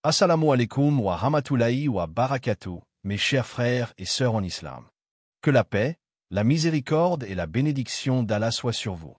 Assalamu alaikum wa rahmatullahi wa barakatuh, mes chers frères et sœurs en islam. Que la paix, la miséricorde et la bénédiction d'Allah soient sur vous.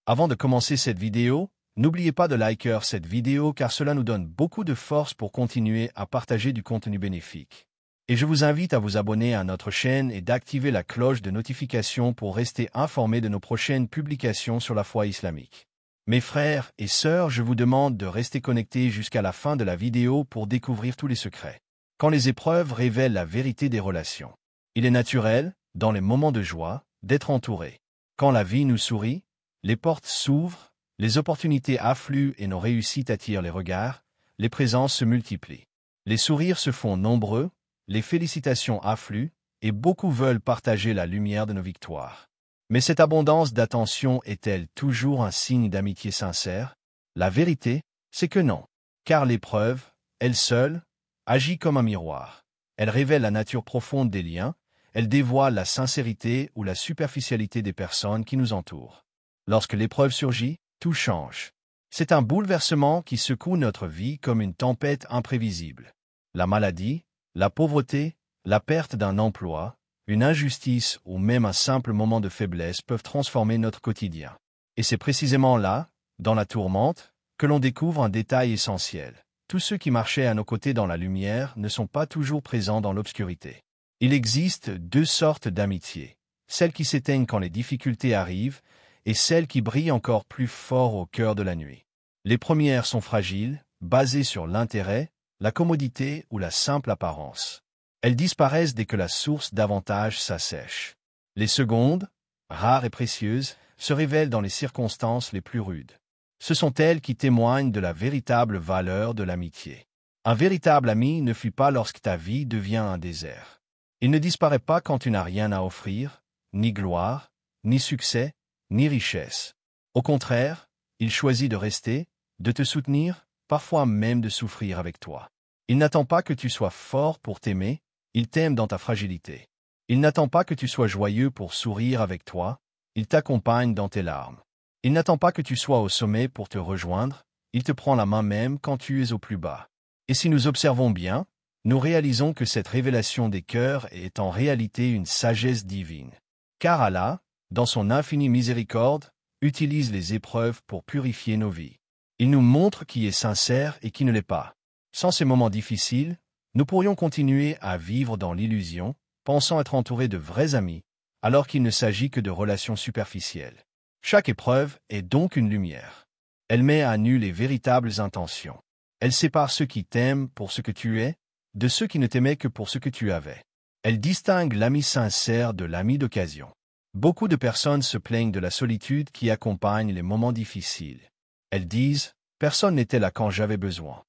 Avant de commencer cette vidéo, n'oubliez pas de liker cette vidéo car cela nous donne beaucoup de force pour continuer à partager du contenu bénéfique. Et je vous invite à vous abonner à notre chaîne et d'activer la cloche de notification pour rester informé de nos prochaines publications sur la foi islamique. Mes frères et sœurs, je vous demande de rester connectés jusqu'à la fin de la vidéo pour découvrir tous les secrets. Quand les épreuves révèlent la vérité des relations, il est naturel, dans les moments de joie, d'être entouré. Quand la vie nous sourit, les portes s'ouvrent, les opportunités affluent et nos réussites attirent les regards, les présences se multiplient. Les sourires se font nombreux, les félicitations affluent, et beaucoup veulent partager la lumière de nos victoires. Mais cette abondance d'attention est-elle toujours un signe d'amitié sincère? La vérité, c'est que non. Car l'épreuve, elle seule, agit comme un miroir. Elle révèle la nature profonde des liens, elle dévoile la sincérité ou la superficialité des personnes qui nous entourent. Lorsque l'épreuve surgit, tout change. C'est un bouleversement qui secoue notre vie comme une tempête imprévisible. La maladie, la pauvreté, la perte d'un emploi, une injustice ou même un simple moment de faiblesse peuvent transformer notre quotidien. Et c'est précisément là, dans la tourmente, que l'on découvre un détail essentiel. Tous ceux qui marchaient à nos côtés dans la lumière ne sont pas toujours présents dans l'obscurité. Il existe deux sortes d'amitié, celles qui s'éteignent quand les difficultés arrivent et celles qui brillent encore plus fort au cœur de la nuit. Les premières sont fragiles, basées sur l'intérêt, la commodité ou la simple apparence. Elles disparaissent dès que la source d'avantage s'assèche. Les secondes, rares et précieuses, se révèlent dans les circonstances les plus rudes. Ce sont elles qui témoignent de la véritable valeur de l'amitié. Un véritable ami ne fuit pas lorsque ta vie devient un désert. Il ne disparaît pas quand tu n'as rien à offrir, ni gloire, ni succès, ni richesse. Au contraire, il choisit de rester, de te soutenir, parfois même de souffrir avec toi. Il n'attend pas que tu sois fort pour t'aimer, il t'aime dans ta fragilité. Il n'attend pas que tu sois joyeux pour sourire avec toi, il t'accompagne dans tes larmes. Il n'attend pas que tu sois au sommet pour te rejoindre, il te prend la main même quand tu es au plus bas. Et si nous observons bien, nous réalisons que cette révélation des cœurs est en réalité une sagesse divine. Car Allah, dans son infinie miséricorde, utilise les épreuves pour purifier nos vies. Il nous montre qui est sincère et qui ne l'est pas. Sans ces moments difficiles, nous pourrions continuer à vivre dans l'illusion, pensant être entourés de vrais amis, alors qu'il ne s'agit que de relations superficielles. Chaque épreuve est donc une lumière. Elle met à nu les véritables intentions. Elle sépare ceux qui t'aiment pour ce que tu es, de ceux qui ne t'aimaient que pour ce que tu avais. Elle distingue l'ami sincère de l'ami d'occasion. Beaucoup de personnes se plaignent de la solitude qui accompagne les moments difficiles. Elles disent « Personne n'était là quand j'avais besoin ».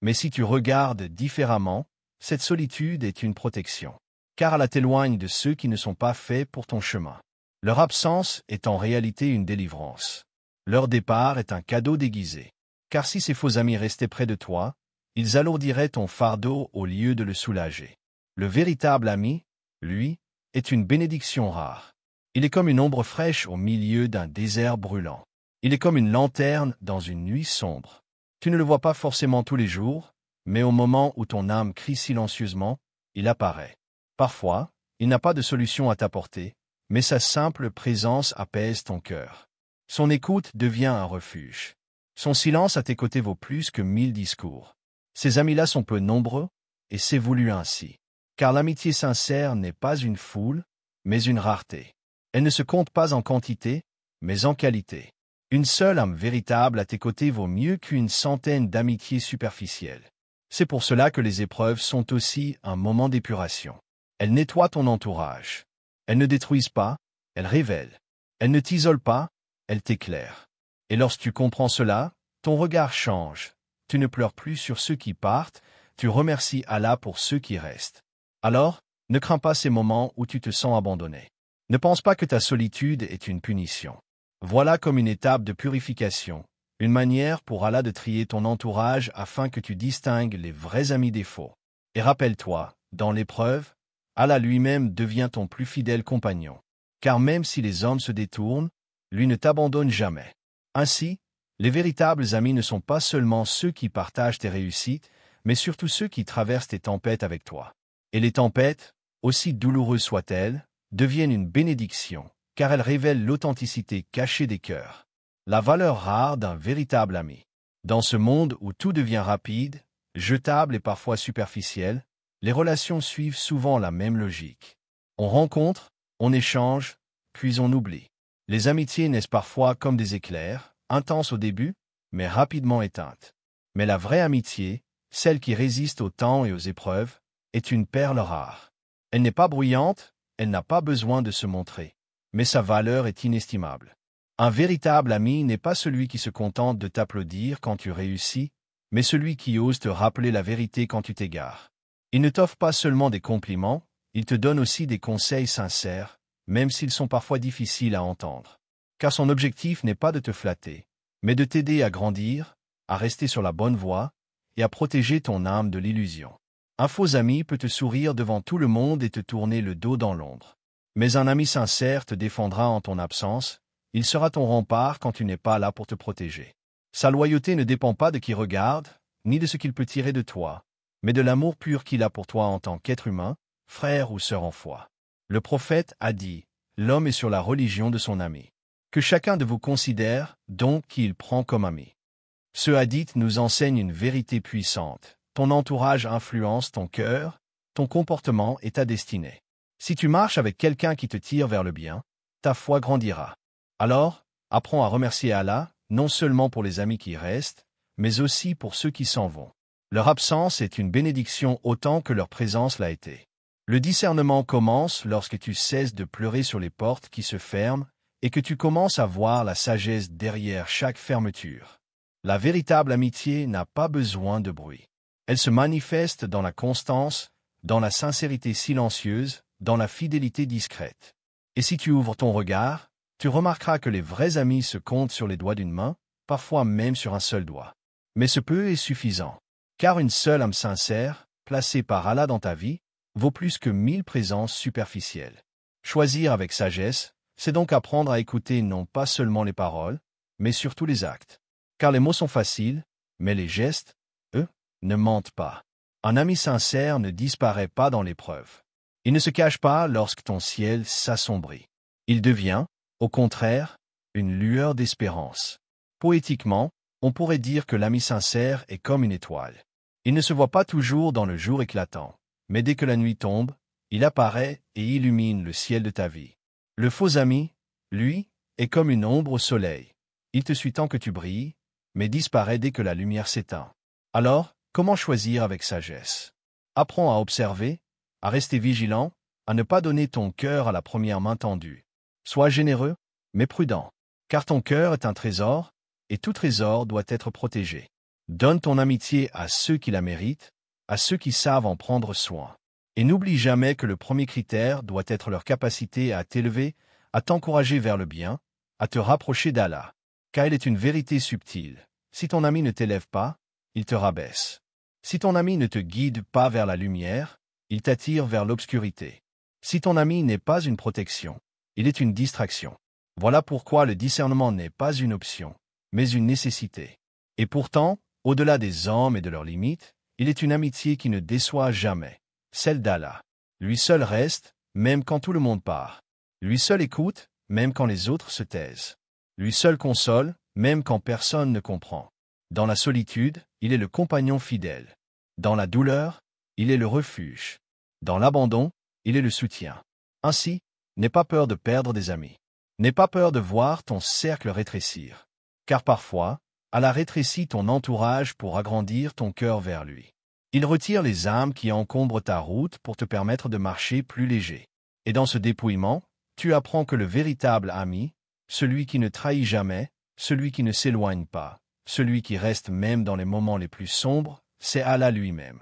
Mais si tu regardes différemment, cette solitude est une protection, car elle t'éloigne de ceux qui ne sont pas faits pour ton chemin. Leur absence est en réalité une délivrance. Leur départ est un cadeau déguisé, car si ces faux amis restaient près de toi, ils alourdiraient ton fardeau au lieu de le soulager. Le véritable ami, lui, est une bénédiction rare. Il est comme une ombre fraîche au milieu d'un désert brûlant. Il est comme une lanterne dans une nuit sombre. Tu ne le vois pas forcément tous les jours, mais au moment où ton âme crie silencieusement, il apparaît. Parfois, il n'a pas de solution à t'apporter, mais sa simple présence apaise ton cœur. Son écoute devient un refuge. Son silence à tes côtés vaut plus que 1000 discours. Ces amis-là sont peu nombreux, et c'est voulu ainsi. Car l'amitié sincère n'est pas une foule, mais une rareté. Elle ne se compte pas en quantité, mais en qualité. Une seule âme véritable à tes côtés vaut mieux qu'une centaine d'amitiés superficielles. C'est pour cela que les épreuves sont aussi un moment d'épuration. Elles nettoient ton entourage. Elles ne détruisent pas, elles révèlent. Elles ne t'isolent pas, elles t'éclairent. Et lorsque tu comprends cela, ton regard change. Tu ne pleures plus sur ceux qui partent, tu remercies Allah pour ceux qui restent. Alors, ne crains pas ces moments où tu te sens abandonné. Ne pense pas que ta solitude est une punition. Voilà comme une étape de purification, une manière pour Allah de trier ton entourage afin que tu distingues les vrais amis des faux. Et rappelle-toi, dans l'épreuve, Allah lui-même devient ton plus fidèle compagnon. Car même si les hommes se détournent, lui ne t'abandonne jamais. Ainsi, les véritables amis ne sont pas seulement ceux qui partagent tes réussites, mais surtout ceux qui traversent tes tempêtes avec toi. Et les tempêtes, aussi douloureuses soient-elles, deviennent une bénédiction, car elles révèlent l'authenticité cachée des cœurs, la valeur rare d'un véritable ami. Dans ce monde où tout devient rapide, jetable et parfois superficiel, les relations suivent souvent la même logique. On rencontre, on échange, puis on oublie. Les amitiés naissent parfois comme des éclairs, intenses au début, mais rapidement éteintes. Mais la vraie amitié, celle qui résiste au temps et aux épreuves, est une perle rare. Elle n'est pas bruyante, elle n'a pas besoin de se montrer, mais sa valeur est inestimable. Un véritable ami n'est pas celui qui se contente de t'applaudir quand tu réussis, mais celui qui ose te rappeler la vérité quand tu t'égares. Il ne t'offre pas seulement des compliments, il te donne aussi des conseils sincères, même s'ils sont parfois difficiles à entendre. Car son objectif n'est pas de te flatter, mais de t'aider à grandir, à rester sur la bonne voie et à protéger ton âme de l'illusion. Un faux ami peut te sourire devant tout le monde et te tourner le dos dans l'ombre. Mais un ami sincère te défendra en ton absence, il sera ton rempart quand tu n'es pas là pour te protéger. Sa loyauté ne dépend pas de qui regarde, ni de ce qu'il peut tirer de toi, mais de l'amour pur qu'il a pour toi en tant qu'être humain, frère ou sœur en foi. Le prophète a dit, « L'homme est sur la religion de son ami. » Que chacun de vous considère, donc, qui il prend comme ami. Ce hadith nous enseigne une vérité puissante. Ton entourage influence ton cœur, ton comportement et ta destinée. Si tu marches avec quelqu'un qui te tire vers le bien, ta foi grandira. Alors, apprends à remercier Allah, non seulement pour les amis qui restent, mais aussi pour ceux qui s'en vont. Leur absence est une bénédiction autant que leur présence l'a été. Le discernement commence lorsque tu cesses de pleurer sur les portes qui se ferment et que tu commences à voir la sagesse derrière chaque fermeture. La véritable amitié n'a pas besoin de bruit. Elle se manifeste dans la constance, dans la sincérité silencieuse, dans la fidélité discrète. Et si tu ouvres ton regard, tu remarqueras que les vrais amis se comptent sur les doigts d'une main, parfois même sur un seul doigt. Mais ce peu est suffisant, car une seule âme sincère, placée par Allah dans ta vie, vaut plus que 1000 présences superficielles. Choisir avec sagesse, c'est donc apprendre à écouter non pas seulement les paroles, mais surtout les actes. Car les mots sont faciles, mais les gestes, eux, ne mentent pas. Un ami sincère ne disparaît pas dans l'épreuve. Il ne se cache pas lorsque ton ciel s'assombrit. Il devient, au contraire, une lueur d'espérance. Poétiquement, on pourrait dire que l'ami sincère est comme une étoile. Il ne se voit pas toujours dans le jour éclatant, mais dès que la nuit tombe, il apparaît et illumine le ciel de ta vie. Le faux ami, lui, est comme une ombre au soleil. Il te suit tant que tu brilles, mais disparaît dès que la lumière s'éteint. Alors, comment choisir avec sagesse? Apprends à observer, à rester vigilant, à ne pas donner ton cœur à la première main tendue. Sois généreux, mais prudent, car ton cœur est un trésor, et tout trésor doit être protégé. Donne ton amitié à ceux qui la méritent, à ceux qui savent en prendre soin. Et n'oublie jamais que le premier critère doit être leur capacité à t'élever, à t'encourager vers le bien, à te rapprocher d'Allah. Car il est une vérité subtile. Si ton ami ne t'élève pas, il te rabaisse. Si ton ami ne te guide pas vers la lumière, il t'attire vers l'obscurité. Si ton ami n'est pas une protection, il est une distraction. Voilà pourquoi le discernement n'est pas une option, mais une nécessité. Et pourtant, au-delà des hommes et de leurs limites, il est une amitié qui ne déçoit jamais, celle d'Allah. Lui seul reste, même quand tout le monde part. Lui seul écoute, même quand les autres se taisent. Lui seul console, même quand personne ne comprend. Dans la solitude, il est le compagnon fidèle. Dans la douleur, il est le refuge. Dans l'abandon, il est le soutien. Ainsi, n'aie pas peur de perdre des amis. N'aie pas peur de voir ton cercle rétrécir. Car parfois, Allah rétrécit ton entourage pour agrandir ton cœur vers lui. Il retire les âmes qui encombrent ta route pour te permettre de marcher plus léger. Et dans ce dépouillement, tu apprends que le véritable ami, celui qui ne trahit jamais, celui qui ne s'éloigne pas, celui qui reste même dans les moments les plus sombres, c'est Allah lui-même.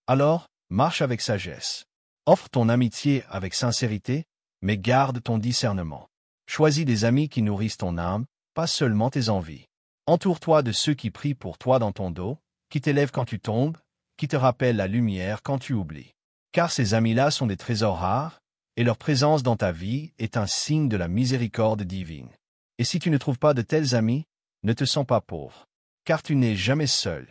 Alors, marche avec sagesse. Offre ton amitié avec sincérité, mais garde ton discernement. Choisis des amis qui nourrissent ton âme, pas seulement tes envies. Entoure-toi de ceux qui prient pour toi dans ton dos, qui t'élèvent quand tu tombes, qui te rappellent la lumière quand tu oublies. Car ces amis-là sont des trésors rares, et leur présence dans ta vie est un signe de la miséricorde divine. Et si tu ne trouves pas de tels amis, ne te sens pas pauvre, car tu n'es jamais seul.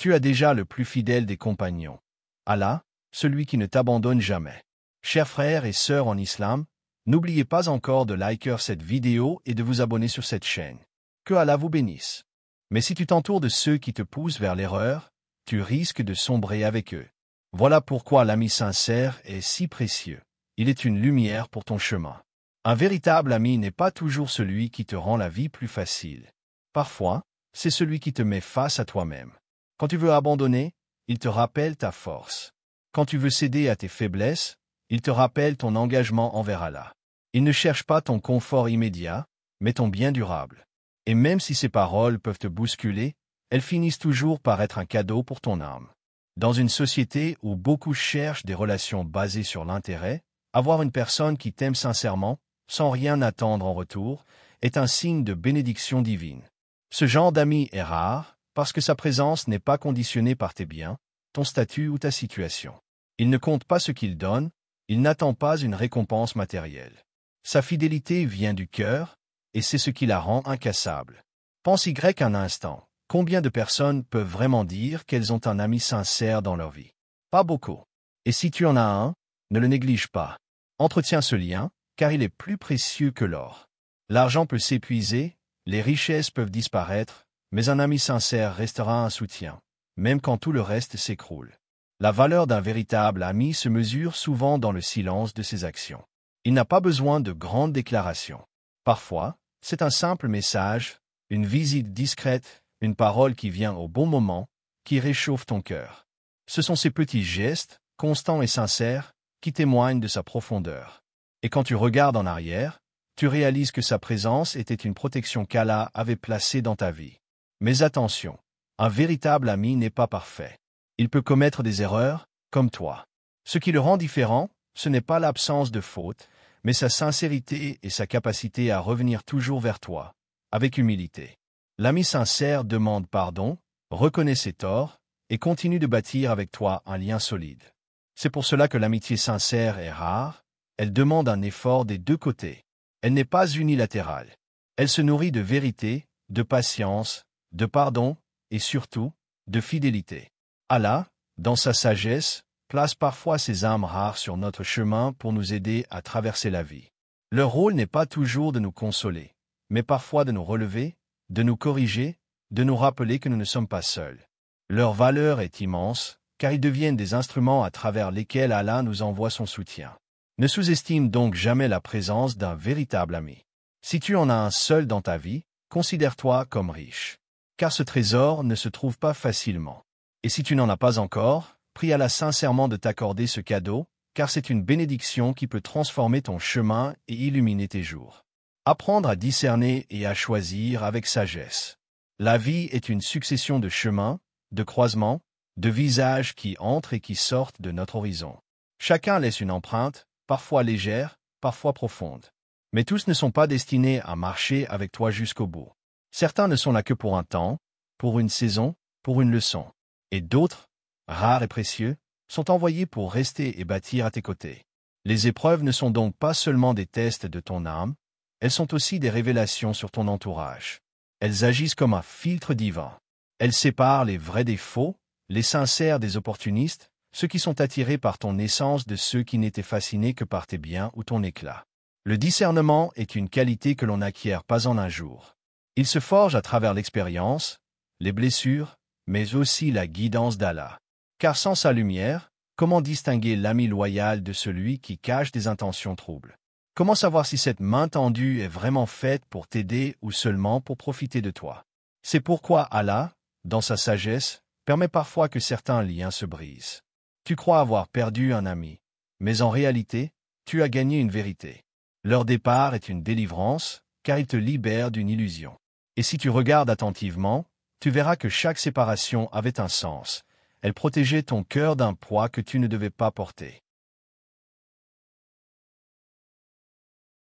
Tu as déjà le plus fidèle des compagnons. Allah, celui qui ne t'abandonne jamais. Chers frères et sœurs en islam, n'oubliez pas encore de liker cette vidéo et de vous abonner sur cette chaîne. Que Allah vous bénisse. Mais si tu t'entoures de ceux qui te poussent vers l'erreur, tu risques de sombrer avec eux. Voilà pourquoi l'ami sincère est si précieux. Il est une lumière pour ton chemin. Un véritable ami n'est pas toujours celui qui te rend la vie plus facile. Parfois, c'est celui qui te met face à toi-même. Quand tu veux abandonner, il te rappelle ta force. Quand tu veux céder à tes faiblesses, il te rappelle ton engagement envers Allah. Il ne cherche pas ton confort immédiat, mais ton bien durable. Et même si ces paroles peuvent te bousculer, elles finissent toujours par être un cadeau pour ton âme. Dans une société où beaucoup cherchent des relations basées sur l'intérêt, avoir une personne qui t'aime sincèrement, sans rien attendre en retour, est un signe de bénédiction divine. Ce genre d'ami est rare, parce que sa présence n'est pas conditionnée par tes biens, ton statut ou ta situation. Il ne compte pas ce qu'il donne, il n'attend pas une récompense matérielle. Sa fidélité vient du cœur, et c'est ce qui la rend incassable. Pense-y un instant. Combien de personnes peuvent vraiment dire qu'elles ont un ami sincère dans leur vie? Pas beaucoup. Et si tu en as un, ne le néglige pas. Entretiens ce lien, car il est plus précieux que l'or. L'argent peut s'épuiser, les richesses peuvent disparaître, mais un ami sincère restera un soutien, même quand tout le reste s'écroule. La valeur d'un véritable ami se mesure souvent dans le silence de ses actions. Il n'a pas besoin de grandes déclarations. Parfois, c'est un simple message, une visite discrète, une parole qui vient au bon moment, qui réchauffe ton cœur. Ce sont ces petits gestes, constants et sincères, qui témoignent de sa profondeur. Et quand tu regardes en arrière, tu réalises que sa présence était une protection qu'Allah avait placée dans ta vie. Mais attention, un véritable ami n'est pas parfait. Il peut commettre des erreurs, comme toi. Ce qui le rend différent, ce n'est pas l'absence de faute, mais sa sincérité et sa capacité à revenir toujours vers toi, avec humilité. L'ami sincère demande pardon, reconnaît ses torts, et continue de bâtir avec toi un lien solide. C'est pour cela que l'amitié sincère est rare, elle demande un effort des deux côtés. Elle n'est pas unilatérale. Elle se nourrit de vérité, de patience, de pardon, et surtout, de fidélité. Allah, dans sa sagesse, place parfois ces âmes rares sur notre chemin pour nous aider à traverser la vie. Leur rôle n'est pas toujours de nous consoler, mais parfois de nous relever, de nous corriger, de nous rappeler que nous ne sommes pas seuls. Leur valeur est immense, car ils deviennent des instruments à travers lesquels Allah nous envoie son soutien. Ne sous-estime donc jamais la présence d'un véritable ami. Si tu en as un seul dans ta vie, considère-toi comme riche. Car ce trésor ne se trouve pas facilement. Et si tu n'en as pas encore, prie Allah sincèrement de t'accorder ce cadeau, car c'est une bénédiction qui peut transformer ton chemin et illuminer tes jours. Apprendre à discerner et à choisir avec sagesse. La vie est une succession de chemins, de croisements, de visages qui entrent et qui sortent de notre horizon. Chacun laisse une empreinte, parfois légère, parfois profonde. Mais tous ne sont pas destinés à marcher avec toi jusqu'au bout. Certains ne sont là que pour un temps, pour une saison, pour une leçon. Et d'autres, rares et précieux, sont envoyés pour rester et bâtir à tes côtés. Les épreuves ne sont donc pas seulement des tests de ton âme, elles sont aussi des révélations sur ton entourage. Elles agissent comme un filtre divin. Elles séparent les vrais des faux, les sincères des opportunistes, ceux qui sont attirés par ton essence de ceux qui n'étaient fascinés que par tes biens ou ton éclat. Le discernement est une qualité que l'on n'acquiert pas en un jour. Il se forge à travers l'expérience, les blessures, mais aussi la guidance d'Allah. Car sans sa lumière, comment distinguer l'ami loyal de celui qui cache des intentions troubles? Comment savoir si cette main tendue est vraiment faite pour t'aider ou seulement pour profiter de toi? C'est pourquoi Allah, dans sa sagesse, permet parfois que certains liens se brisent. Tu crois avoir perdu un ami, mais en réalité, tu as gagné une vérité. Leur départ est une délivrance, car il te libère d'une illusion. Et si tu regardes attentivement, tu verras que chaque séparation avait un sens. Elle protégeait ton cœur d'un poids que tu ne devais pas porter.